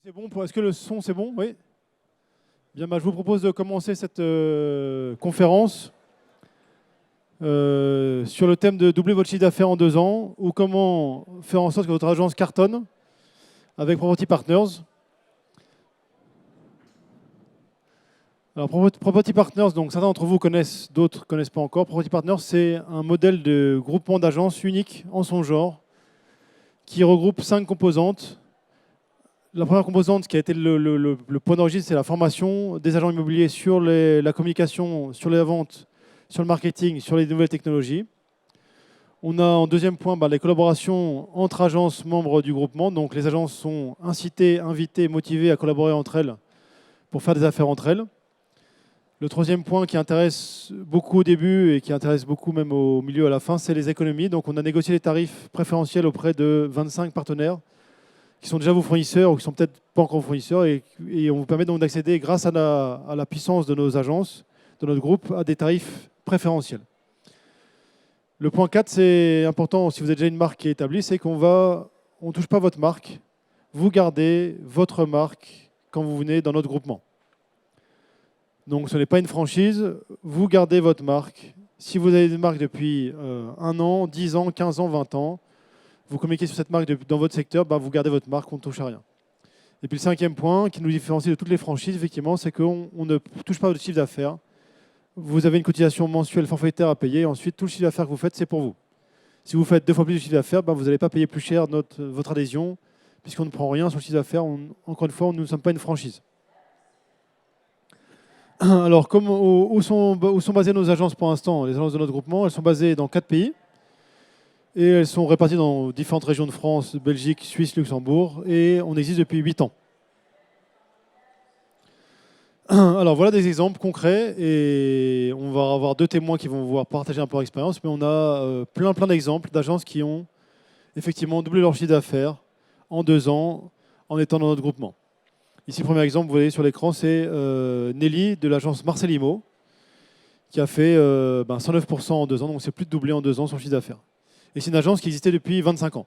C'est bon est-ce que le son c'est bon? Oui. Bien, je vous propose de commencer cette conférence sur le thème de doubler votre chiffre d'affaires en 2 ans ou comment faire en sorte que votre agence cartonne avec Property Partners. Alors Property Partners, donc certains d'entre vous connaissent, d'autres ne connaissent pas encore. Property Partners, c'est un modèle de groupement d'agences unique en son genre qui regroupe 5 composantes. La première composante qui a été le point d'origine, c'est la formation des agents immobiliers sur la communication, sur les ventes, sur le marketing, sur les nouvelles technologies. On a en deuxième point les collaborations entre agences membres du groupement. Donc les agences sont incitées, invitées, motivées à collaborer entre elles pour faire des affaires entre elles. Le troisième point qui intéresse beaucoup au début et qui intéresse beaucoup même au milieu à la fin, c'est les économies. Donc on a négocié les tarifs préférentiels auprès de 25 partenaires qui sont déjà vos fournisseurs ou qui ne sont peut-être pas encore vos fournisseurs, et on vous permet donc d'accéder, grâce à la puissance de nos agences, de notre groupe, à des tarifs préférentiels. Le point 4, c'est important, si vous avez déjà une marque qui est établie, c'est qu'on ne touche pas votre marque, vous gardez votre marque quand vous venez dans notre groupement. Donc ce n'est pas une franchise, vous gardez votre marque. Si vous avez une marque depuis 1 an, 10 ans, 15 ans, 20 ans, vous communiquez sur cette marque dans votre secteur, vous gardez votre marque, on ne touche à rien. Et puis le cinquième point qui nous différencie de toutes les franchises, effectivement, c'est qu'on ne touche pas votre chiffre d'affaires. Vous avez une cotisation mensuelle forfaitaire à payer. Ensuite, tout le chiffre d'affaires que vous faites, c'est pour vous. Si vous faites 2 fois plus de chiffre d'affaires, vous n'allez pas payer plus cher votre adhésion, puisqu'on ne prend rien sur le chiffre d'affaires. Encore une fois, nous ne sommes pas une franchise. Alors, où sont basées nos agences pour l'instant? Les agences de notre groupement, elles sont basées dans 4 pays. Et elles sont réparties dans différentes régions de France, Belgique, Suisse, Luxembourg. Et on existe depuis 8 ans. Alors voilà des exemples concrets. Et on va avoir 2 témoins qui vont pouvoir partager un peu leur expérience. Mais on a plein d'exemples d'agences qui ont effectivement doublé leur chiffre d'affaires en 2 ans en étant dans notre groupement. Ici, le premier exemple, vous voyez sur l'écran, c'est Nelly de l'agence Marcel Imo qui a fait 109% en 2 ans. Donc c'est plus de doubler en 2 ans son chiffre d'affaires. Et c'est une agence qui existait depuis 25 ans.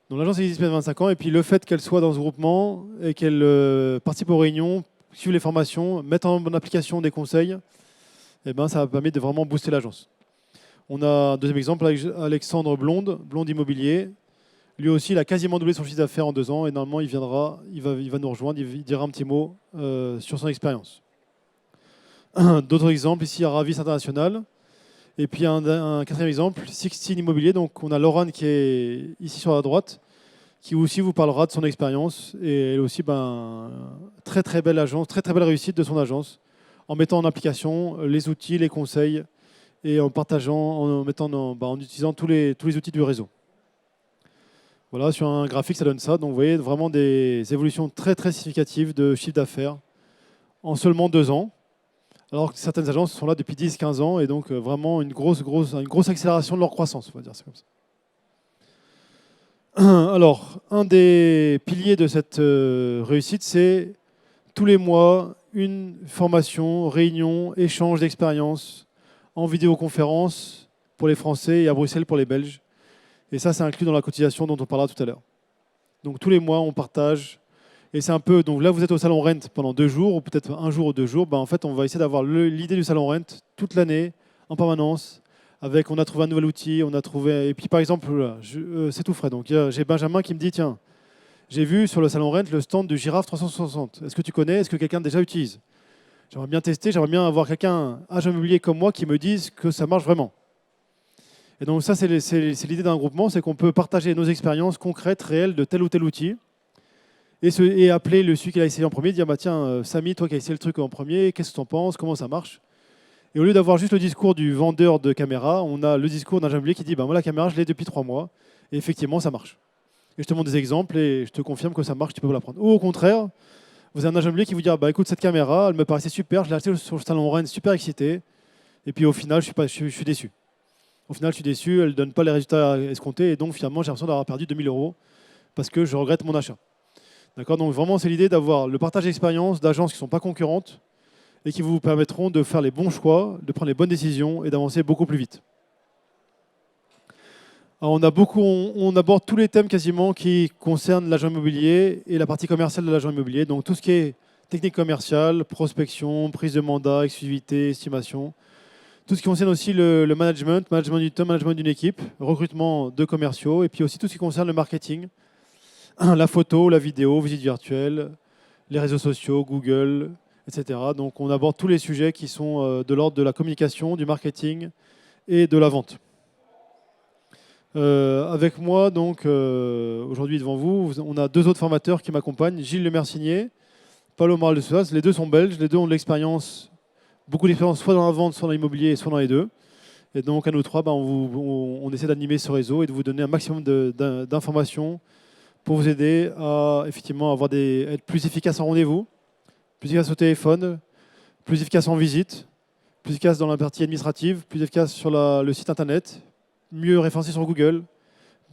Donc l'agence existe depuis 25 ans, et puis le fait qu'elle soit dans ce groupement et qu'elle participe aux réunions, suive les formations, mette en application des conseils, ça va permettre de vraiment booster l'agence. On a un deuxième exemple avec Alexandre Blonde Immobilier. Lui aussi, il a quasiment doublé son chiffre d'affaires en 2 ans, et normalement, il va nous rejoindre, il dira un petit mot sur son expérience. D'autres exemples ici à Ravis International. Et puis un 4e exemple, Sixtine Immobilier. Donc on a Laurent qui est ici sur la droite, qui aussi vous parlera de son expérience. Et elle aussi, très belle agence, très belle réussite de son agence, en mettant en application les outils, les conseils, et en partageant, en utilisant tous les outils du réseau. Voilà, sur un graphique, ça donne ça. Donc vous voyez vraiment des évolutions très significatives de chiffre d'affaires en seulement 2 ans. Alors que certaines agences sont là depuis 10-15 ans, et donc vraiment une grosse accélération de leur croissance, on va dire ça comme ça. Alors, un des piliers de cette réussite, c'est tous les mois une formation, réunion, échange d'expériences en vidéoconférence pour les Français et à Bruxelles pour les Belges. Et ça, c'est inclus dans la cotisation dont on parlera tout à l'heure. Donc tous les mois, on partage. Et c'est un peu, donc là vous êtes au salon Rent pendant 2 jours, ou peut-être 1 jour ou 2 jours, en fait on va essayer d'avoir l'idée du salon Rent toute l'année, en permanence, on a trouvé un nouvel outil, et puis par exemple, c'est tout frais, donc j'ai Benjamin qui me dit, tiens, j'ai vu sur le salon Rent le stand du Girafe 360, est-ce que tu connais, est-ce que quelqu'un déjà utilise? J'aimerais bien tester, j'aimerais bien avoir quelqu'un, agent immobilier comme moi, qui me dise que ça marche vraiment. Et donc ça c'est l'idée d'un groupement, c'est qu'on peut partager nos expériences concrètes, réelles de tel ou tel outil, et appeler celui qui a essayé en premier, dire tiens, Samy, toi qui as essayé le truc en premier, qu'est-ce que tu en penses, comment ça marche? Et au lieu d'avoir juste le discours du vendeur de caméra, on a le discours d'un agent immobilier qui dit moi la caméra, je l'ai depuis 3 mois, et effectivement ça marche. Et je te montre des exemples et je te confirme que ça marche, tu peux la prendre. Ou au contraire, vous avez un agent immobilier qui vous dit écoute, cette caméra, elle me paraissait super, je l'ai achetée sur le salon Rennes, super excité, et puis au final, je suis déçu. Au final, je suis déçu, elle ne donne pas les résultats escomptés, et donc finalement, j'ai l'impression d'avoir perdu 2000 € parce que je regrette mon achat. D'accord, donc vraiment, c'est l'idée d'avoir le partage d'expérience d'agences qui ne sont pas concurrentes et qui vous permettront de faire les bons choix, de prendre les bonnes décisions et d'avancer beaucoup plus vite. Alors, on aborde tous les thèmes quasiment qui concernent l'agent immobilier et la partie commerciale de l'agent immobilier. Donc tout ce qui est technique commerciale, prospection, prise de mandat, exclusivité, estimation. Tout ce qui concerne aussi le management du temps, management d'une équipe, recrutement de commerciaux, et puis aussi tout ce qui concerne le marketing, la photo, la vidéo, visite virtuelle, les réseaux sociaux, Google, etc. Donc on aborde tous les sujets qui sont de l'ordre de la communication, du marketing et de la vente. Avec moi, donc, aujourd'hui devant vous, on a deux autres formateurs qui m'accompagnent, Gilles Lemercinier, Paulo Moral de Souas. Les deux sont belges, les deux ont de l'expérience, beaucoup d'expérience soit dans la vente, soit dans l'immobilier, soit dans les deux. Et donc à nous trois, on essaie d'animer ce réseau et de vous donner un maximum d'informations pour vous aider à effectivement être plus efficace en rendez-vous, plus efficace au téléphone, plus efficace en visite, plus efficace dans la partie administrative, plus efficace sur le site internet, mieux référencé sur Google,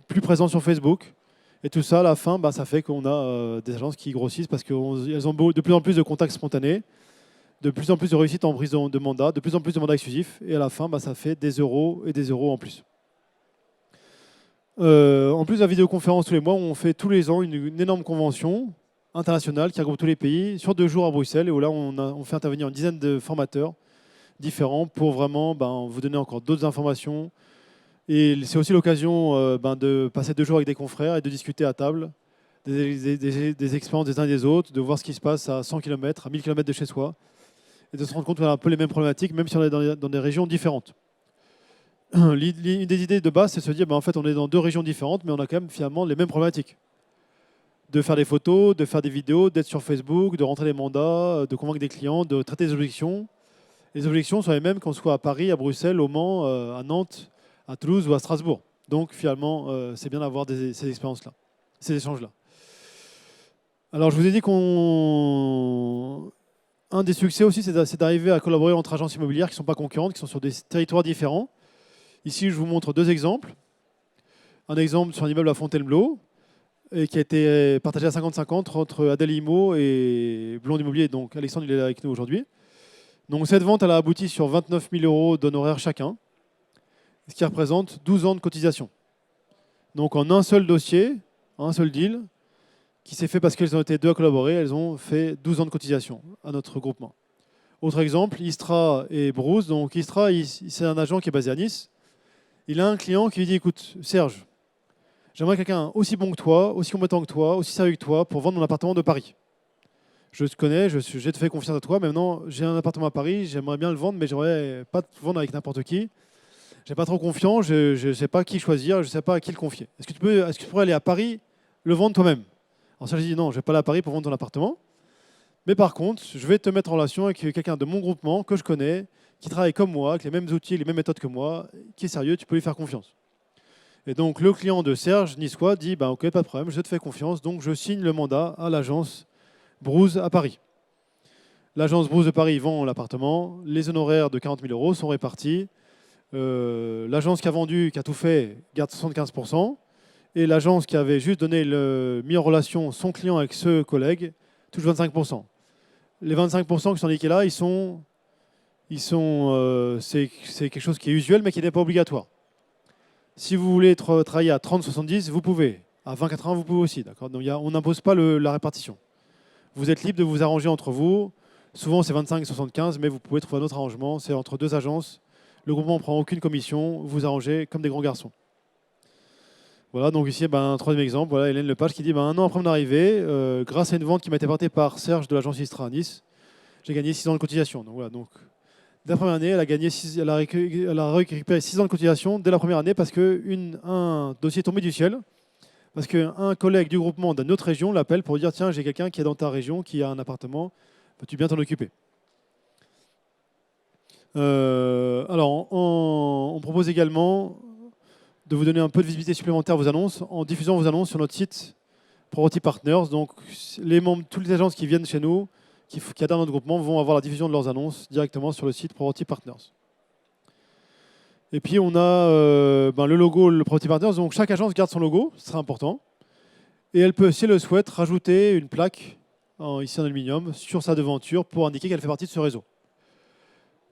plus présent sur Facebook. Et tout ça, à la fin, ça fait qu'on a des agences qui grossissent parce qu'elles ont de plus en plus de contacts spontanés, de plus en plus de réussite en prise de mandat, de plus en plus de mandats exclusifs. Et à la fin, ça fait des euros et des euros en plus. En plus de la vidéoconférence tous les mois, on fait tous les ans une énorme convention internationale qui regroupe tous les pays sur 2 jours à Bruxelles. Et où là, on fait intervenir une dizaine de formateurs différents pour vraiment vous donner encore d'autres informations. Et c'est aussi l'occasion de passer 2 jours avec des confrères et de discuter à table des expériences des uns et des autres, de voir ce qui se passe à 100 km, à 1000 km de chez soi, et de se rendre compte qu'on a un peu les mêmes problématiques, même si on est dans des régions différentes. Une des idées de base, c'est de se dire, en fait, on est dans 2 régions différentes, mais on a quand même finalement les mêmes problématiques. De faire des photos, de faire des vidéos, d'être sur Facebook, de rentrer des mandats, de convaincre des clients, de traiter des objections. Les objections sont les mêmes qu'on soit à Paris, à Bruxelles, au Mans, à Nantes, à Toulouse ou à Strasbourg. Donc finalement, c'est bien d'avoir ces expériences-là, ces échanges-là. Alors je vous ai dit un des succès aussi, c'est d'arriver à collaborer entre agences immobilières qui ne sont pas concurrentes, qui sont sur des territoires différents. Ici, je vous montre 2 exemples. Un exemple sur un immeuble à Fontainebleau, et qui a été partagé à 50-50 entre Adèle Immo et Blond Immobilier. Donc Alexandre, il est là avec nous aujourd'hui. Donc cette vente, elle a abouti sur 29 000 euros d'honoraires chacun, ce qui représente 12 ans de cotisation. Donc en un seul dossier, un seul deal, qui s'est fait parce qu'elles ont été 2 à collaborer, elles ont fait 12 ans de cotisation à notre groupement. Autre exemple, Istra et Bruce. Donc Istra, c'est un agent qui est basé à Nice. Il a un client qui lui dit, écoute, Serge, j'aimerais quelqu'un aussi bon que toi, aussi compétent que toi, aussi sérieux que toi pour vendre mon appartement de Paris. Je te connais, j'ai te fait confiance à toi, mais maintenant j'ai un appartement à Paris, j'aimerais bien le vendre, mais j'aimerais pas te vendre avec n'importe qui. J'ai pas trop confiance, je ne sais pas qui choisir, je ne sais pas à qui le confier. Est-ce que tu pourrais aller à Paris, le vendre toi-même? Alors ça, j'ai dit non, je ne vais pas aller à Paris pour vendre ton appartement. Mais par contre, je vais te mettre en relation avec quelqu'un de mon groupement que je connais, qui travaille comme moi, avec les mêmes outils, les mêmes méthodes que moi, qui est sérieux, tu peux lui faire confiance. Et donc le client de Serge niçois dit ok, pas de problème, je te fais confiance, donc je signe le mandat à l'agence Bruce à Paris. L'agence Bruce de Paris vend l'appartement, les honoraires de 40 000 euros sont répartis. L'agence qui a vendu, qui a tout fait, garde 75%. Et l'agence qui avait juste mis en relation son client avec ce collègue touche 25%. Les 25% qui sont indiqués là, c'est quelque chose qui est usuel, mais qui n'est pas obligatoire. Si vous voulez travailler à 30-70, vous pouvez. À 20-80, vous pouvez aussi. Donc, on n'impose pas la répartition. Vous êtes libre de vous arranger entre vous. Souvent, c'est 25-75, mais vous pouvez trouver un autre arrangement. C'est entre 2 agences. Le groupement ne prend aucune commission. Vous arrangez comme des grands garçons. Voilà, donc ici, un 3e exemple. Voilà, Hélène Lepage qui dit 1 an après mon arrivée, grâce à une vente qui m'a été portée par Serge de l'agence Istra à Nice, j'ai gagné 6 ans de cotisation. Donc, voilà, donc, dès la première année, elle a récupéré 6 ans de cotisation dès la première année parce qu'un dossier est tombé du ciel. Parce qu'un collègue du groupement d'une autre région l'appelle pour dire tiens, j'ai quelqu'un qui est dans ta région, qui a un appartement, peux-tu bien t'en occuper? Alors, on propose également de vous donner un peu de visibilité supplémentaire à vos annonces en diffusant vos annonces sur notre site Property Partners. Donc, toutes les agences qui viennent chez nous, qui adhèrent à notre groupement, vont avoir la diffusion de leurs annonces directement sur le site Property Partners. Et puis, on a le logo, le Property Partners. Donc, chaque agence garde son logo, c'est très important. Et elle peut, si elle le souhaite, rajouter une plaque ici en aluminium sur sa devanture pour indiquer qu'elle fait partie de ce réseau.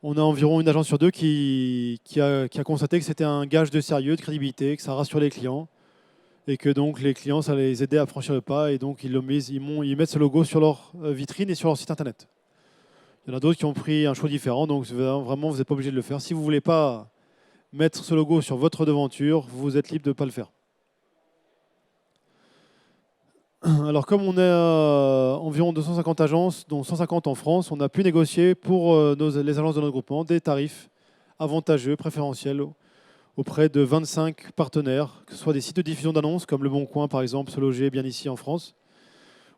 on a environ une agence sur deux qui a constaté que c'était un gage de sérieux, de crédibilité, que ça rassure les clients et que donc les clients, ça les aidait à franchir le pas et donc ils mettent ce logo sur leur vitrine et sur leur site internet. Il y en a d'autres qui ont pris un choix différent, donc vraiment, vous n'êtes pas obligé de le faire. Si vous ne voulez pas mettre ce logo sur votre devanture, vous êtes libre de ne pas le faire. Alors, comme on est environ 250 agences, dont 150 en France, on a pu négocier pour les agences de notre groupement des tarifs avantageux, préférentiels, auprès de 25 partenaires, que ce soit des sites de diffusion d'annonces, comme Le Bon Coin, par exemple, Se Loger bien ici en France,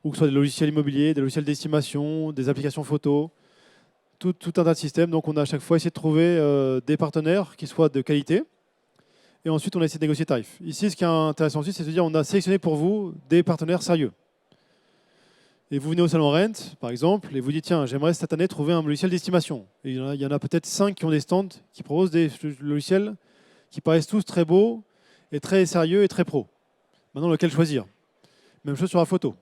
ou que ce soit des logiciels immobiliers, des logiciels d'estimation, des applications photos, tout un tas de systèmes. Donc, on a à chaque fois essayé de trouver des partenaires qui soient de qualité. Et ensuite, on a essayé de négocier tarifs. Ici, ce qui est intéressant aussi, c'est de se dire on a sélectionné pour vous des partenaires sérieux. Et vous venez au salon Rent, par exemple, et vous dites tiens, j'aimerais cette année trouver un logiciel d'estimation. Et il y en a peut-être 5 qui ont des stands qui proposent des logiciels qui paraissent tous très beaux et très sérieux et très pro. Maintenant, lequel choisir? Même chose sur la photo.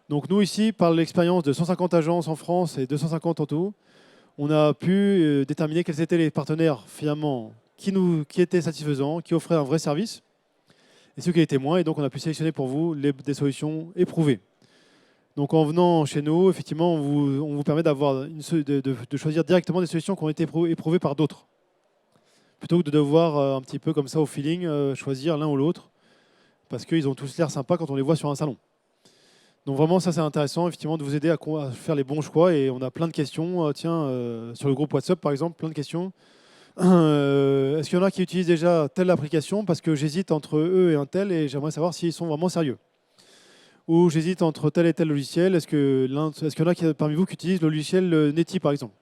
Donc nous, ici, par l'expérience de 150 agences en France et 250 en tout, on a pu déterminer quels étaient les partenaires finalement qui étaient satisfaisants, qui offraient un vrai service, et ceux qui étaient moins. Et donc, on a pu sélectionner pour vous des solutions éprouvées. Donc, en venant chez nous, effectivement, on vous permet de choisir directement des solutions qui ont été éprouvées par d'autres, plutôt que de devoir un petit peu comme ça au feeling choisir l'un ou l'autre, parce qu'ils ont tous l'air sympas quand on les voit sur un salon. Donc vraiment, ça c'est intéressant, effectivement, de vous aider à faire les bons choix. Et on a plein de questions. Sur le groupe WhatsApp, par exemple, plein de questions. Est-ce qu'il y en a qui utilisent déjà telle application parce que j'hésite entre eux et un tel et j'aimerais savoir s'ils sont vraiment sérieux? Ou j'hésite entre tel et tel logiciel. Est-ce qu'il y en a parmi vous qui utilisent le logiciel Neti, par exemple?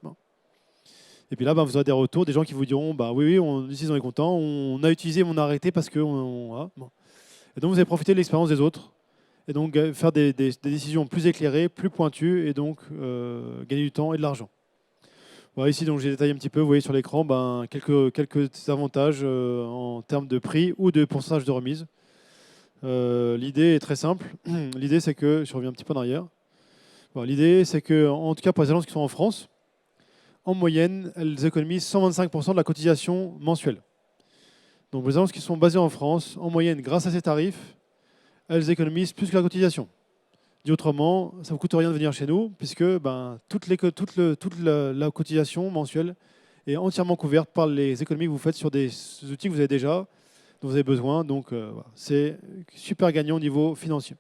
Et puis là, vous aurez des retours, des gens qui vous diront oui, on utilise, on est content, on a utilisé, mais on a arrêté parce que. Voilà. Bon. Et donc vous avez profité de l'expérience des autres et donc faire des décisions plus éclairées, plus pointues et donc gagner du temps et de l'argent. Voilà, ici, donc j'ai détaillé un petit peu, vous voyez sur l'écran, quelques avantages en termes de prix ou de pourcentage de remise. L'idée est très simple. L'idée, c'est que, je reviens un petit peu en arrière. Voilà, l'idée, c'est que, en tout cas pour les agences qui sont en France, en moyenne, elles économisent 125% de la cotisation mensuelle. Donc les agences qui sont basées en France, en moyenne, grâce à ces tarifs, elles économisent plus que la cotisation. Dit autrement, ça ne vous coûte rien de venir chez nous, puisque toute la cotisation mensuelle est entièrement couverte par les économies que vous faites sur des outils que vous avez déjà, dont vous avez besoin. Donc, voilà. C'est super gagnant au niveau financier.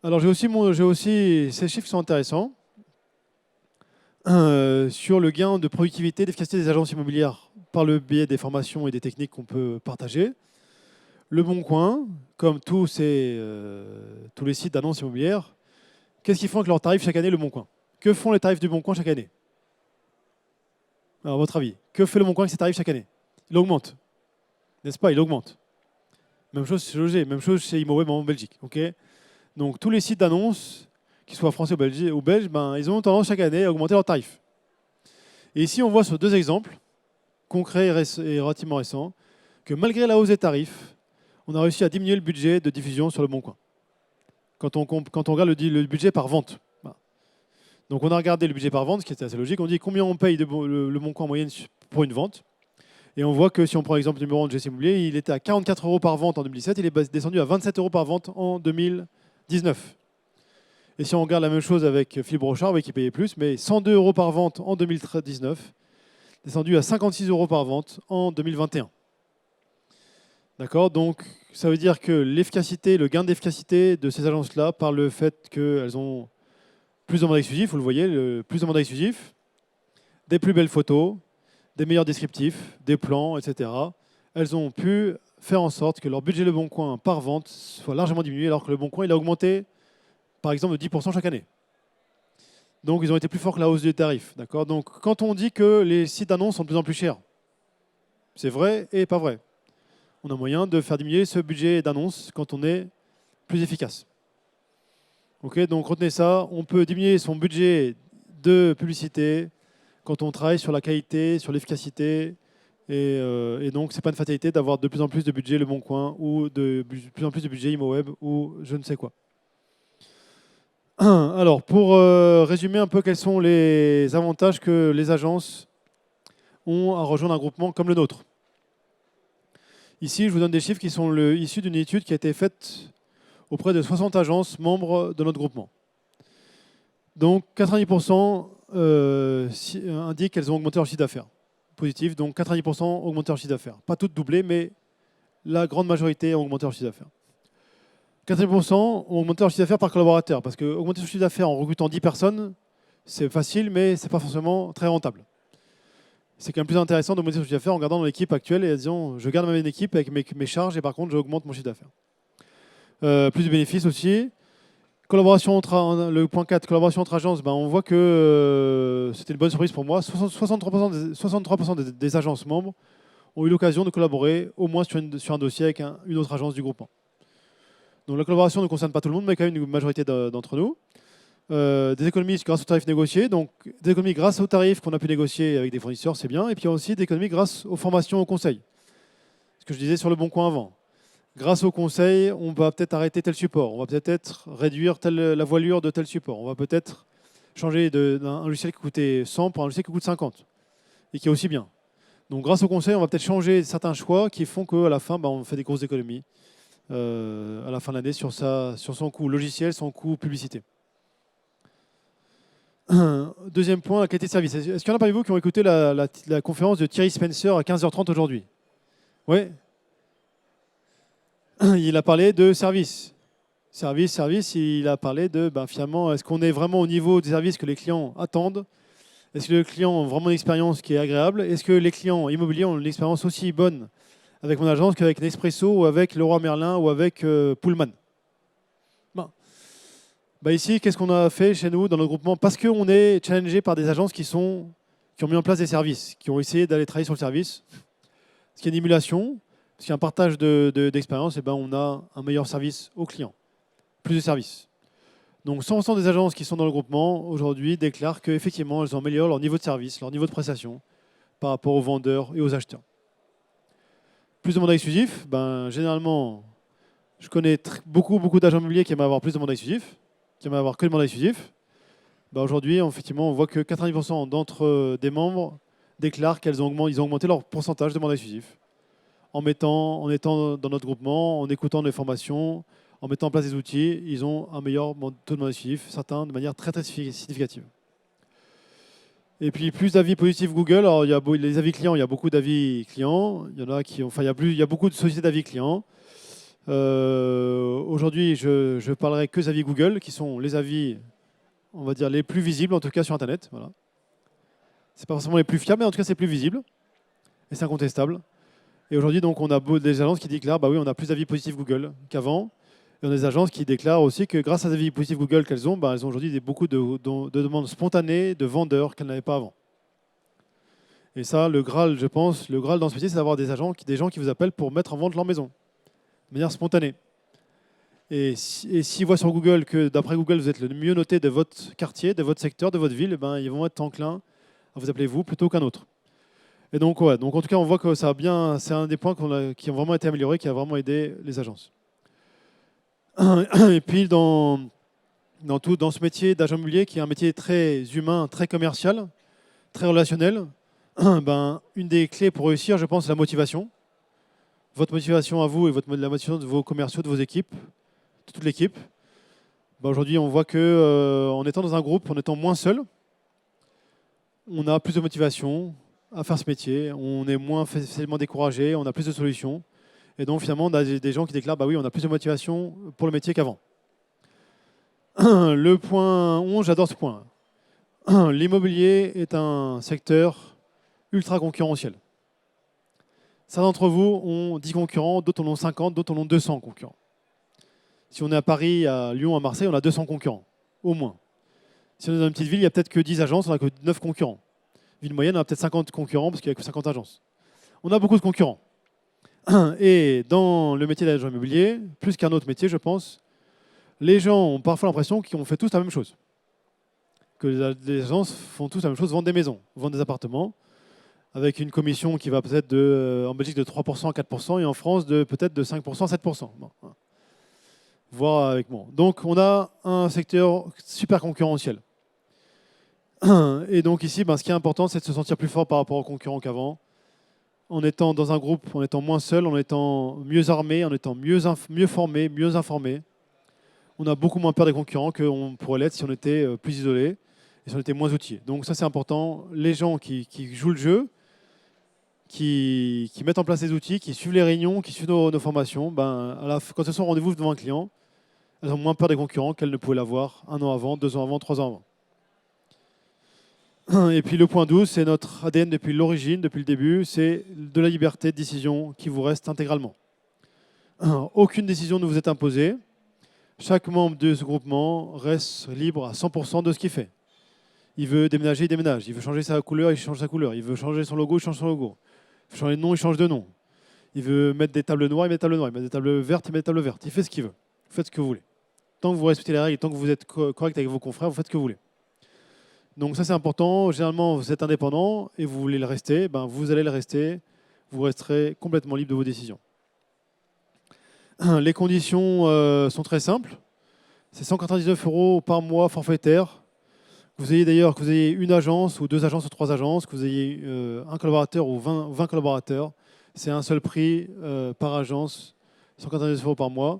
Alors, j'ai aussi ces chiffres qui sont intéressants. Sur le gain de productivité et d'efficacité des agences immobilières par le biais des formations et des techniques qu'on peut partager. Le Bon Coin, comme tous les sites d'annonces immobilières, qu'est-ce qu'ils font avec leurs tarifs chaque année, Le Bon Coin? Que font les tarifs du Bon Coin chaque année? Alors, à votre avis, que fait Le Bon Coin avec ses tarifs chaque année? Il augmente, n'est-ce pas? Il augmente. Même chose chez Loger, même chose chez ImoWeb en Belgique. Okay, donc, tous les sites d'annonces, qu'ils soient français ou belges, ils ont tendance chaque année à augmenter leurs tarifs. Et ici, on voit sur deux exemples, concrets et relativement récents, que malgré la hausse des tarifs, on a réussi à diminuer le budget de diffusion sur Le Bon Coin. Quand on regarde le budget par vente. Voilà. Donc on a regardé le budget par vente, ce qui était assez logique. On dit combien on paye le Bon Coin en moyenne pour une vente. Et on voit que si on prend l'exemple numéro 1 de GC Immobilier, il était à 44 € par vente en 2017, il est descendu à 27 € par vente en 2019. Et si on regarde la même chose avec Philippe Brochard, qui payait plus, mais 102 € par vente en 2019, descendu à 56 € par vente en 2021. D'accord, donc ça veut dire que l'efficacité, le gain d'efficacité de ces agences-là, par le fait qu'elles ont plus de mandats exclusifs, vous le voyez, plus de mandats exclusifs, des plus belles photos, des meilleurs descriptifs, des plans, etc. Elles ont pu faire en sorte que leur budget Le Bon Coin par vente soit largement diminué, alors que Le Bon Coin il a augmenté, par exemple, de 10% chaque année. Donc ils ont été plus forts que la hausse des tarifs. D'accord, donc quand on dit que les sites d'annonces sont de plus en plus chers, c'est vrai et pas vrai. On a moyen de faire diminuer ce budget d'annonce quand on est plus efficace. Okay, donc retenez ça, on peut diminuer son budget de publicité quand on travaille sur la qualité, sur l'efficacité, et donc c'est pas une fatalité d'avoir de plus en plus de budget Le Bon Coin ou de plus en plus de budget ImoWeb ou je ne sais quoi. Alors, pour résumer un peu quels sont les avantages que les agences ont à rejoindre un groupement comme le nôtre. Ici, je vous donne des chiffres qui sont issus d'une étude qui a été faite auprès de 60 agences membres de notre groupement. Donc 90% indiquent qu'elles ont augmenté leur chiffre d'affaires. Positif, donc 90% ont augmenté leur chiffre d'affaires. Pas toutes doublées, mais la grande majorité ont augmenté leur chiffre d'affaires. 80% ont augmenté leur chiffre d'affaires par collaborateur, parce que augmenter son chiffre d'affaires en recrutant 10 personnes, c'est facile, mais ce n'est pas forcément très rentable. C'est quand même plus intéressant d'augmenter son chiffre d'affaires en gardant dans l'équipe actuelle et en disant je garde ma même équipe avec mes charges et par contre j'augmente mon chiffre d'affaires. Plus de bénéfices aussi. Collaboration le point 4, collaboration entre agences, on voit que c'était une bonne surprise pour moi. 63% des agences membres ont eu l'occasion de collaborer au moins sur un dossier avec une autre agence du groupement. Donc la collaboration ne concerne pas tout le monde, mais quand même une majorité d'entre nous. Des économies grâce aux tarifs négociés, donc des économies grâce aux tarifs qu'on a pu négocier avec des fournisseurs, c'est bien. Et puis il y a aussi des économies grâce aux formations, aux conseils. Ce que je disais sur le Bon Coin avant. Grâce aux conseils, on va peut-être arrêter tel support, on va peut-être réduire la voilure de tel support, on va peut-être changer d'un logiciel qui coûtait 100 pour un logiciel qui coûte 50 et qui est aussi bien. Donc grâce aux conseils, on va peut-être changer certains choix qui font qu'à la fin, on fait des grosses économies à la fin de l'année sur son coût logiciel, son coût publicité. Deuxième point, la qualité de service. Est-ce qu'il y en a parmi vous qui ont écouté la conférence de Thierry Spencer à 15h30 aujourd'hui? Oui. Il a parlé de service. Service, il a parlé de, finalement, est-ce qu'on est vraiment au niveau des services que les clients attendent? Est-ce que les clients ont vraiment une expérience qui est agréable? Est-ce que les clients immobiliers ont une expérience aussi bonne avec mon agence qu'avec Nespresso ou avec Leroy Merlin ou avec Pullman? Ici, qu'est-ce qu'on a fait chez nous dans notre groupement? Parce qu'on est challengé par des agences qui ont mis en place des services, qui ont essayé d'aller travailler sur le service. Parce qu'il y a une émulation, parce qu'il y a un partage d'expérience, et on a un meilleur service aux clients. Plus de services. Donc 100% des agences qui sont dans le groupement aujourd'hui déclarent qu'effectivement, elles améliorent leur niveau de service, leur niveau de prestation par rapport aux vendeurs et aux acheteurs. Plus de mandats exclusifs, généralement, je connais beaucoup d'agents immobiliers qui aimeraient avoir plus de mandats exclusifs, qui aimeraient avoir que le mandat exclusif. Aujourd'hui, effectivement, on voit que 90% d'entre des membres déclarent qu'ils ont augmenté leur pourcentage de mandats exclusifs en étant dans notre groupement, en écoutant des formations, en mettant en place des outils, ils ont un meilleur taux de mandat exclusif, certains de manière très significative. Et puis plus d'avis positifs Google. Alors il y a les avis clients, il y a beaucoup d'avis clients. Il y en a il y a beaucoup de sociétés d'avis clients. Aujourd'hui, je parlerai que des avis Google, qui sont les avis, on va dire, les plus visibles, en tout cas sur Internet. Voilà. C'est pas forcément les plus fiables, mais en tout cas c'est plus visible et c'est incontestable. Et aujourd'hui, donc, on a des agences qui déclarent, oui, on a plus d'avis positifs Google qu'avant. Et on a des agences qui déclarent aussi que grâce à des avis positifs Google qu'elles ont, elles ont aujourd'hui beaucoup de demandes spontanées de vendeurs qu'elles n'avaient pas avant. Et ça, le Graal, je pense, le Graal dans ce métier, c'est d'avoir des gens qui vous appellent pour mettre en vente leur maison, de manière spontanée. Et s'ils voient sur Google que d'après Google, vous êtes le mieux noté de votre quartier, de votre secteur, de votre ville, ils vont être enclins à vous appeler vous plutôt qu'un autre. Et donc, en tout cas, on voit que ça a bien, c'est un des points qui ont vraiment été améliorés, qui a vraiment aidé les agences. Et puis, dans ce métier d'agent immobilier, qui est un métier très humain, très commercial, très relationnel, une des clés pour réussir, je pense, c'est la motivation. Votre motivation à vous et la motivation de vos commerciaux, de vos équipes, de toute l'équipe. Aujourd'hui, on voit qu'en étant dans un groupe, en étant moins seul, on a plus de motivation à faire ce métier, on est moins facilement découragé, on a plus de solutions. Et donc finalement, on a des gens qui déclarent oui, on a plus de motivation pour le métier qu'avant. Le point 11, j'adore ce point. L'immobilier est un secteur ultra concurrentiel. Certains d'entre vous ont 10 concurrents, d'autres en ont 50, d'autres en ont 200 concurrents. Si on est à Paris, à Lyon, à Marseille, on a 200 concurrents, au moins. Si on est dans une petite ville, il n'y a peut-être que 10 agences, on n'a que 9 concurrents. Ville moyenne, on a peut-être 50 concurrents parce qu'il n'y a que 50 agences. On a beaucoup de concurrents. Et dans le métier d'agent immobilier, plus qu'un autre métier, je pense, les gens ont parfois l'impression qu'on fait tous la même chose. Que les agences font tous la même chose, vendent des maisons, vendent des appartements, avec une commission qui va peut-être en Belgique de 3% à 4% et en France peut-être de 5% à 7%. Bon. voir avec moi. Donc on a un secteur super concurrentiel. Et donc ici, ce qui est important, c'est de se sentir plus fort par rapport aux concurrents qu'avant, en étant dans un groupe, en étant moins seul, en étant mieux armé, en étant mieux formé, mieux informé. On a beaucoup moins peur des concurrents qu'on pourrait l'être si on était plus isolé et si on était moins outillé. Donc ça, c'est important. Les gens qui jouent le jeu, qui mettent en place les outils, qui suivent les réunions, qui suivent nos formations, quand elles sont au rendez-vous devant un client, elles ont moins peur des concurrents qu'elles ne pouvaient l'avoir 1 an avant, 2 ans avant, 3 ans avant. Et puis le point 12, c'est notre ADN depuis l'origine, depuis le début, c'est de la liberté de décision qui vous reste intégralement. Aucune décision ne vous est imposée. Chaque membre de ce groupement reste libre à 100% de ce qu'il fait. Il veut déménager, il déménage. Il veut changer sa couleur, il change sa couleur. Il veut changer son logo, il change son logo. Il veut changer de nom, il change de nom. Il veut mettre des tables noires, il met des tables noires. Il met des tables vertes, il met des tables vertes. Il fait ce qu'il veut. Vous faites ce que vous voulez. Tant que vous respectez les règles, tant que vous êtes correct avec vos confrères, vous faites ce que vous voulez. Donc ça, c'est important. Généralement, vous êtes indépendant et vous voulez le rester. Vous allez le rester. Vous resterez complètement libre de vos décisions. Les conditions sont très simples. C'est 199 € par mois forfaitaire. Que vous ayez une agence ou 2 agences ou 3 agences, que vous ayez un collaborateur ou 20 collaborateurs, c'est un seul prix par agence, 199 € par mois.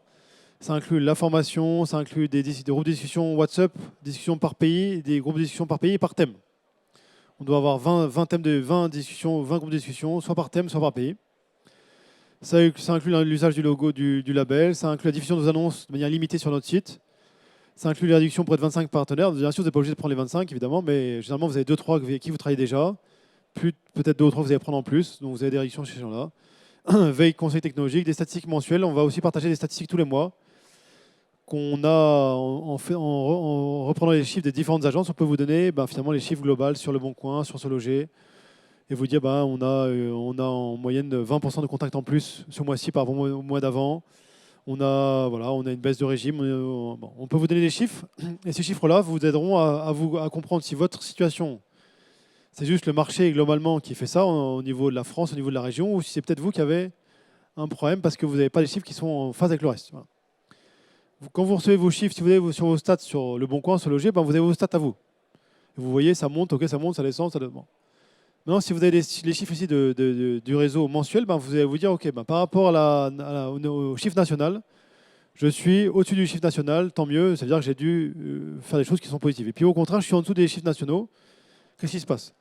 Ça inclut la formation, ça inclut des groupes de discussion WhatsApp, discussions par pays, des groupes de discussion par pays et par thème. On doit avoir 20 thèmes de 20 groupes de discussion, soit par thème, soit par pays. Ça inclut l'usage du logo du label, ça inclut la diffusion de nos annonces de manière limitée sur notre site. Ça inclut les réductions pour être 25 partenaires. Bien sûr, vous n'êtes pas obligé de prendre les 25, évidemment, mais généralement, vous avez 2-3 avec qui vous travaillez déjà. Peut-être 2 ou 3 vous allez prendre en plus, donc vous avez des réductions chez ces gens-là. Veille, conseil technologique, des statistiques mensuelles. On va aussi partager des statistiques tous les mois qu'on a en reprenant les chiffres des différentes agences. On peut vous donner finalement les chiffres globaux sur Le Bon Coin, sur Se Loger, et vous dire on a en moyenne 20% de contacts en plus ce mois-ci par rapport au mois d'avant. On a une baisse de régime. On peut vous donner des chiffres, et ces chiffres-là vous aideront à comprendre si votre situation, c'est juste le marché globalement qui fait ça au niveau de la France, au niveau de la région, ou si c'est peut-être vous qui avez un problème parce que vous n'avez pas les chiffres qui sont en phase avec le reste. Voilà. Quand vous recevez vos chiffres, si vous avez sur vos stats sur Le Bon Coin, Se Loger, vous avez vos stats à vous. Et vous voyez, ça monte, ça monte, ça descend, ça descend. Maintenant, si vous avez les chiffres ici du réseau mensuel, vous allez vous dire, par rapport au chiffre national, je suis au-dessus du chiffre national, tant mieux, ça veut dire que j'ai dû faire des choses qui sont positives. Et puis au contraire, je suis en dessous des chiffres nationaux, qu'est-ce qui se passe?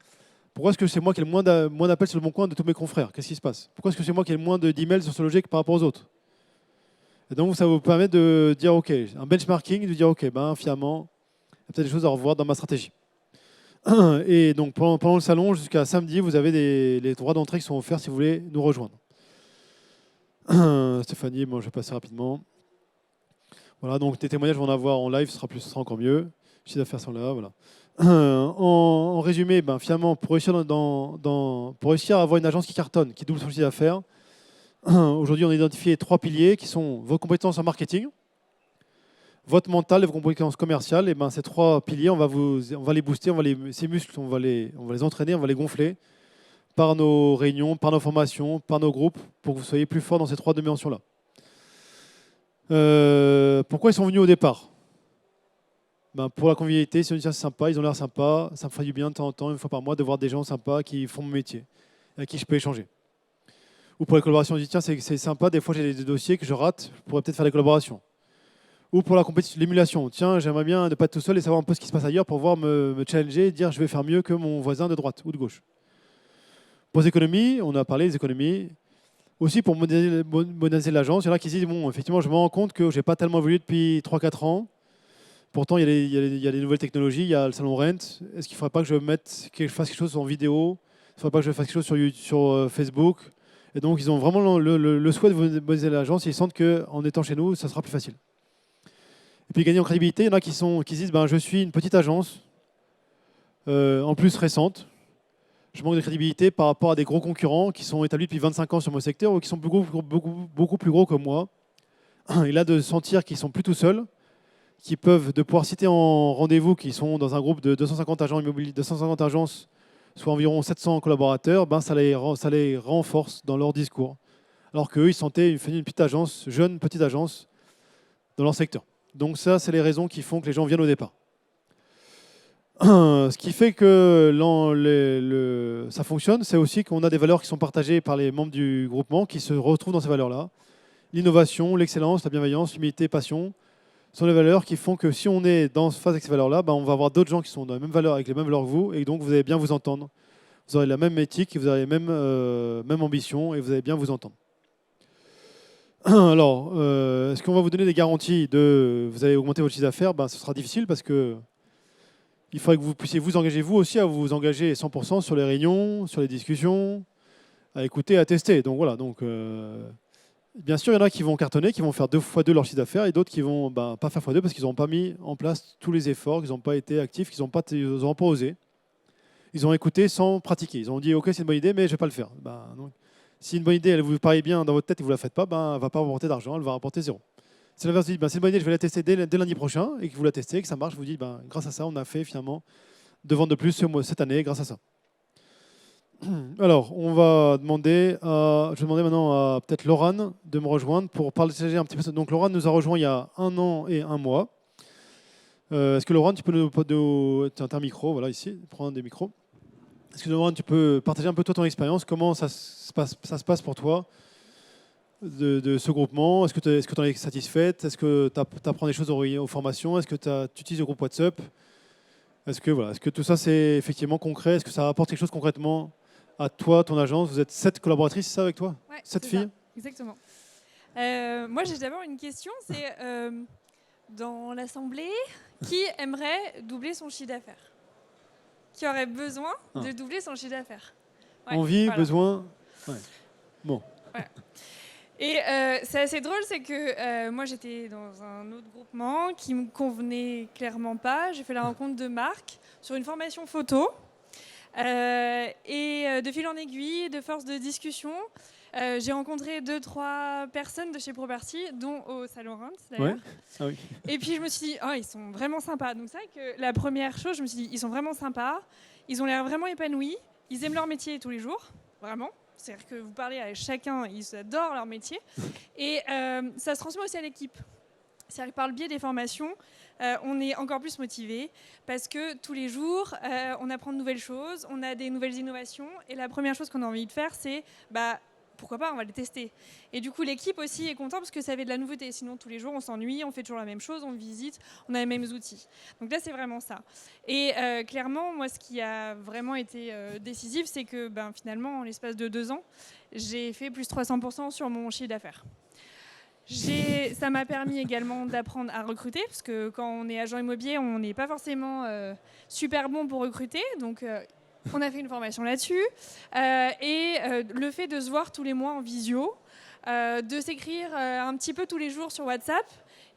Pourquoi est-ce que c'est moi qui ai le moins d'appels sur Le Bon Coin de tous mes confrères? Qu'est-ce qui se passe? Pourquoi est-ce que c'est moi qui ai le moins d'emails sur Se Loger que par rapport aux autres? Et donc ça vous permet de dire, un benchmarking, de dire, finalement, il y a peut-être des choses à revoir dans ma stratégie. Et donc pendant le salon, jusqu'à samedi, vous avez les droits d'entrée qui sont offerts si vous voulez nous rejoindre. Stéphanie, je vais passer rapidement. Voilà, donc des témoignages vont en avoir en live, ce sera encore mieux. Chiffre d'affaires sont là, voilà. En résumé, finalement, pour réussir à avoir une agence qui cartonne, qui double son chiffre d'affaires, aujourd'hui, on a identifié 3 piliers qui sont vos compétences en marketing, votre mental et vos compétences commerciales. Et ces 3 piliers, on va les booster, ces muscles, on va les entraîner, on va les gonfler par nos réunions, par nos formations, par nos groupes, pour que vous soyez plus fort dans ces 3 dimensions-là. Pourquoi ils sont venus au départ? Pour la convivialité, c'est sympa, ils ont l'air sympas, ça me fait du bien de temps en temps, 1 fois par mois, de voir des gens sympas qui font mon métier, avec qui je peux échanger. Ou pour les collaborations, je dis tiens, c'est sympa, des fois j'ai des dossiers que je rate, je pourrais peut-être faire des collaborations. Ou pour la compétition, l'émulation, tiens, j'aimerais bien ne pas être tout seul et savoir un peu ce qui se passe ailleurs pour pouvoir me challenger et dire je vais faire mieux que mon voisin de droite ou de gauche. Pour les économies, on a parlé des économies. Aussi pour moderniser l'agence, il y en a qui disent effectivement, je me rends compte que je n'ai pas tellement évolué depuis 3-4 ans. Pourtant, il y a des nouvelles technologies, il y a le salon Rent. Est-ce qu'il ne faudrait pas que je fasse quelque chose en vidéo? Il ne faudrait pas que je fasse quelque chose sur Facebook? Et donc, ils ont vraiment le souhait de moderniser l'agence et ils sentent qu'en étant chez nous, ça sera plus facile. Et puis, gagner en crédibilité, il y en a qui se disent je suis une petite agence, en plus récente. Je manque de crédibilité par rapport à des gros concurrents qui sont établis depuis 25 ans sur mon secteur ou qui sont beaucoup plus gros que moi. Et là, de sentir qu'ils sont plus tout seuls, de pouvoir citer en rendez-vous qu'ils sont dans un groupe de 250 agents immobiliers, 250 agences, soit environ 700 collaborateurs, ça les renforce dans leur discours. Alors qu'eux, ils sentaient une petite agence, jeune petite agence, dans leur secteur. Donc ça, c'est les raisons qui font que les gens viennent au départ. Ce qui fait que ça fonctionne, c'est aussi qu'on a des valeurs qui sont partagées par les membres du groupement qui se retrouvent dans ces valeurs-là. L'innovation, l'excellence, la bienveillance, l'humilité, passion sont les valeurs qui font que si on est dans phase avec ces valeurs-là, on va avoir d'autres gens qui sont dans les mêmes valeurs, avec les mêmes valeurs que vous, et donc vous allez bien vous entendre. Vous aurez la même éthique, vous aurez les mêmes ambitions, et vous allez bien vous entendre. Alors, est-ce qu'on va vous donner des garanties de vous allez augmenter votre chiffre d'affaires? Ce sera difficile parce que il faudrait que vous puissiez vous engager vous aussi à vous engager 100% sur les réunions, sur les discussions, à écouter, à tester. Donc voilà. Donc bien sûr, il y en a qui vont cartonner, qui vont faire 2 fois 2 leur chiffre d'affaires, et d'autres qui vont pas faire fois 2 parce qu'ils n'ont pas mis en place tous les efforts, qu'ils n'ont pas été actifs, qu'ils n'ont pas osé. Ils ont écouté sans pratiquer. Ils ont dit ok, c'est une bonne idée, mais je ne vais pas le faire. Donc, si une bonne idée, elle vous paraît bien dans votre tête et vous ne la faites pas, elle ne va pas vous rapporter d'argent, elle va rapporter 0. C'est l'inverse, vous dites, c'est une bonne idée, je vais la tester dès lundi prochain, et que vous la testez, que ça marche, vous dites, grâce à ça, on a fait finalement 2 ventes de plus cette année grâce à ça. Alors, je vais demander maintenant à peut-être Laurent de me rejoindre pour partager un petit peu. Donc Laurent nous a rejoint il y a 1 an et 1 mois. Est-ce que Laurent, tu peux tu as un micro, voilà ici, prends un des micros. Est-ce que Laurent, tu peux partager un peu toi ton expérience, comment ça se passe pour toi de ce groupement? Est-ce que tu en es satisfaite? Est-ce que tu apprends des choses aux formations? Est-ce que tu utilises le groupe WhatsApp? Est-ce que tout ça c'est effectivement concret? Est-ce que ça apporte quelque chose concrètement à toi, ton agence? Vous êtes 7 collaboratrices, c'est ça avec toi? Ouais, 7 filles? ça. Exactement. Moi j'ai d'abord une question, c'est dans l'assemblée, qui aimerait doubler son chiffre d'affaires? Qui aurait besoin de doubler son chiffre d'affaires? Envie, voilà. Besoin. Ouais. Bon. Ouais. Et c'est assez drôle, c'est que moi j'étais dans un autre groupement qui me convenait clairement pas. J'ai fait la rencontre de Marc sur une formation photo. Et de fil en aiguille, de force de discussion, j'ai rencontré 2-3 personnes de chez Property, dont au Salon Reims d'ailleurs. Ouais. Ah oui. Et puis je me suis dit, ils sont vraiment sympas. Donc c'est vrai que la première chose, je me suis dit, ils sont vraiment sympas, ils ont l'air vraiment épanouis, ils aiment leur métier tous les jours, vraiment. C'est-à-dire que vous parlez à chacun, ils adorent leur métier. Et ça se transmet aussi à l'équipe. C'est-à-dire que par le biais des formations, on est encore plus motivé parce que tous les jours, on apprend de nouvelles choses, on a des nouvelles innovations. Et la première chose qu'on a envie de faire, c'est pourquoi pas, on va les tester. Et du coup, l'équipe aussi est contente parce que ça avait de la nouveauté. Sinon, tous les jours, on s'ennuie, on fait toujours la même chose, on visite, on a les mêmes outils. Donc là, c'est vraiment ça. Et clairement, moi, ce qui a vraiment été décisif, c'est que finalement, en l'espace de 2 ans, j'ai fait plus 300% sur mon chiffre d'affaires. Ça m'a permis également d'apprendre à recruter, parce que quand on est agent immobilier, on n'est pas forcément super bon pour recruter. Donc, on a fait une formation là-dessus. Et le fait de se voir tous les mois en visio, de s'écrire un petit peu tous les jours sur WhatsApp,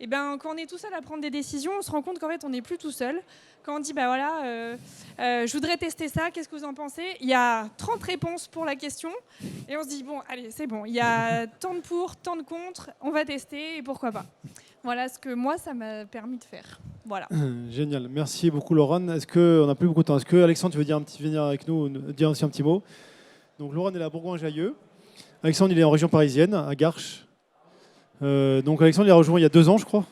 et quand on est tout seul à prendre des décisions, on se rend compte qu'en fait, on n'est plus tout seul. Quand on dit, je voudrais tester ça, qu'est-ce que vous en pensez? Il y a 30 réponses pour la question. Et on se dit, bon, allez, c'est bon. Il y a tant de pour, tant de contre, on va tester et pourquoi pas. Voilà ce que moi, ça m'a permis de faire. Voilà. Génial. Merci beaucoup, Laurent. On n'a plus beaucoup de temps. Est-ce que Alexandre, tu veux venir avec nous, dire aussi un petit mot? Donc, Laurent est à Bourgoin-Jallieu. Alexandre, il est en région parisienne, à Garches. Donc, Alexandre, il a rejoint il y a 2 ans, je crois.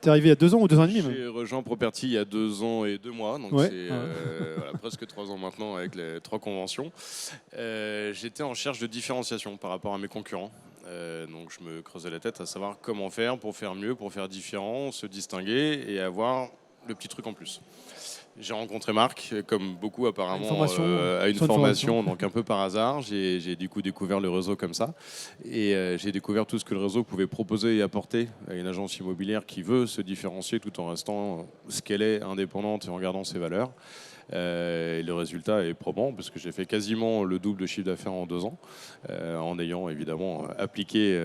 T'es arrivé il y a 2 ans ou 2 ans et demi même? J'ai rejoint Property il y a 2 ans et 2 mois, donc c'est presque 3 ans maintenant avec les 3 conventions. J'étais en recherche de différenciation par rapport à mes concurrents. Donc je me creusais la tête à savoir comment faire pour faire mieux, pour faire différent, se distinguer et avoir le petit truc en plus. J'ai rencontré Marc, comme beaucoup apparemment, à une formation, donc un peu par hasard. J'ai du coup découvert le réseau comme ça. Et j'ai découvert tout ce que le réseau pouvait proposer et apporter à une agence immobilière qui veut se différencier tout en restant ce qu'elle est, indépendante et en gardant ses valeurs. Et le résultat est probant parce que j'ai fait quasiment le double de chiffre d'affaires en 2 ans, en ayant évidemment appliqué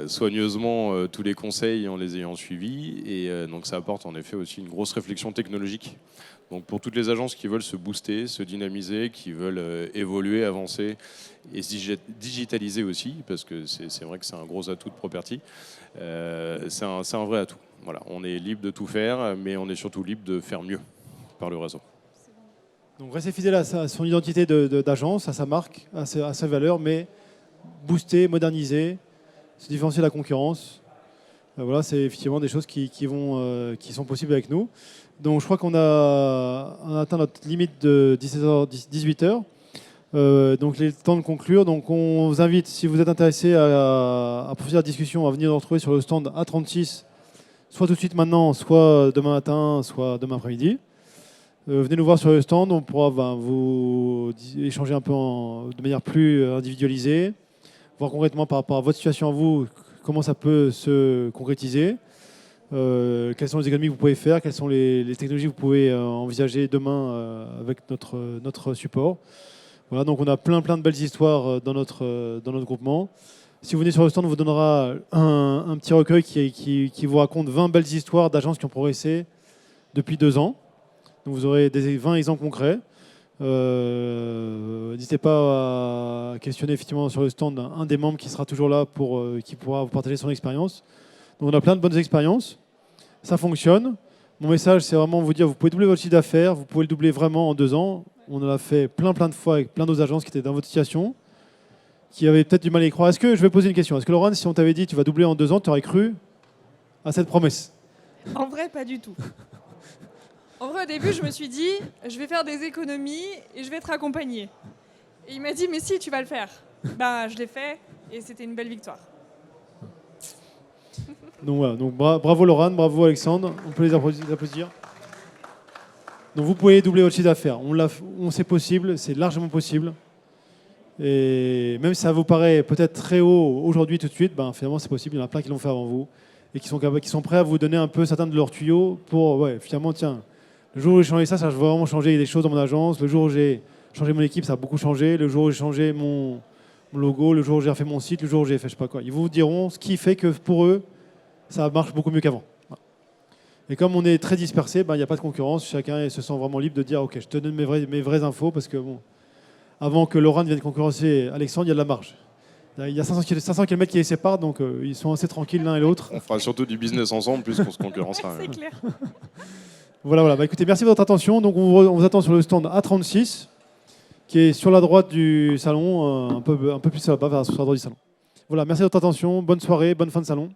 soigneusement tous les conseils, en les ayant suivis. Et donc ça apporte en effet aussi une grosse réflexion technologique. Donc pour toutes les agences qui veulent se booster, se dynamiser, qui veulent évoluer, avancer et se digitaliser aussi, parce que c'est vrai que c'est un gros atout de Property, c'est un vrai atout. Voilà, on est libre de tout faire, mais on est surtout libre de faire mieux par le réseau. Donc rester fidèle à son identité d'agence, à sa marque, à sa valeur, mais booster, moderniser, se différencier de la concurrence Voilà, c'est effectivement des choses qui sont possibles avec nous. Donc je crois qu'on a atteint notre limite de 18h. Donc il est temps de conclure. Donc on vous invite, si vous êtes intéressé à poursuivre la discussion, à venir nous retrouver sur le stand A36, soit tout de suite maintenant, soit demain matin, soit demain après-midi. Venez nous voir sur le stand, on pourra vous échanger un peu de manière plus individualisée, voir concrètement par rapport à votre situation à vous, comment ça peut se concrétiser, quelles sont les économies que vous pouvez faire, quelles sont les technologies que vous pouvez envisager demain avec notre support. Voilà, donc on a plein de belles histoires dans notre groupement. Si vous venez sur le stand, on vous donnera un petit recueil qui vous raconte 20 belles histoires d'agences qui ont progressé depuis 2 ans. Donc vous aurez 20 exemples concrets. N'hésitez pas à questionner effectivement sur le stand un des membres qui sera toujours là qui pourra vous partager son expérience. Donc on a plein de bonnes expériences. Ça fonctionne. Mon message, c'est vraiment vous dire, vous pouvez doubler votre chiffre d'affaires, vous pouvez le doubler vraiment en 2 ans. On en a fait plein de fois avec plein d'autres agences qui étaient dans votre situation, qui avaient peut-être du mal à y croire. Est-ce que, je vais poser une question, est-ce que Laurent, si on t'avait dit tu vas doubler en 2 ans, tu aurais cru à cette promesse? En vrai, pas du tout. En vrai, au début, je me suis dit, je vais faire des économies et je vais être accompagné. Et il m'a dit, mais si, tu vas le faire. Ben, je l'ai fait et c'était une belle victoire. Donc voilà, donc bravo Laurent, bravo Alexandre, on peut les applaudir. Donc vous pouvez doubler votre chiffre d'affaires, c'est possible, c'est largement possible. Et même si ça vous paraît peut-être très haut aujourd'hui tout de suite, ben, finalement c'est possible, il y en a plein qui l'ont fait avant vous et qui sont prêts à vous donner un peu certains de leurs tuyaux pour, finalement, tiens, le jour où j'ai changé ça a vraiment changé des choses dans mon agence, le jour où j'ai changé mon équipe, ça a beaucoup changé, le jour où j'ai changé mon logo, le jour où j'ai refait mon site, le jour où j'ai fait je sais pas quoi. Ils vous diront ce qui fait que pour eux, ça marche beaucoup mieux qu'avant. Et comme on est très dispersé, il n'y a pas de concurrence. Chacun se sent vraiment libre de dire ok, je te donne mes vraies infos parce que avant que Laurent vienne concurrencer Alexandre, il y a de la marge. Il y a 500 km qui les séparent, donc ils sont assez tranquilles l'un et l'autre. On fera surtout du business ensemble plus qu'on se concurrencera. C'est clair. Voilà. Écoutez, merci de votre attention. Donc on vous attend sur le stand A36, qui est sur la droite du salon, un peu plus là-bas, sur la droite du salon. Voilà, merci de votre attention. Bonne soirée, bonne fin de salon.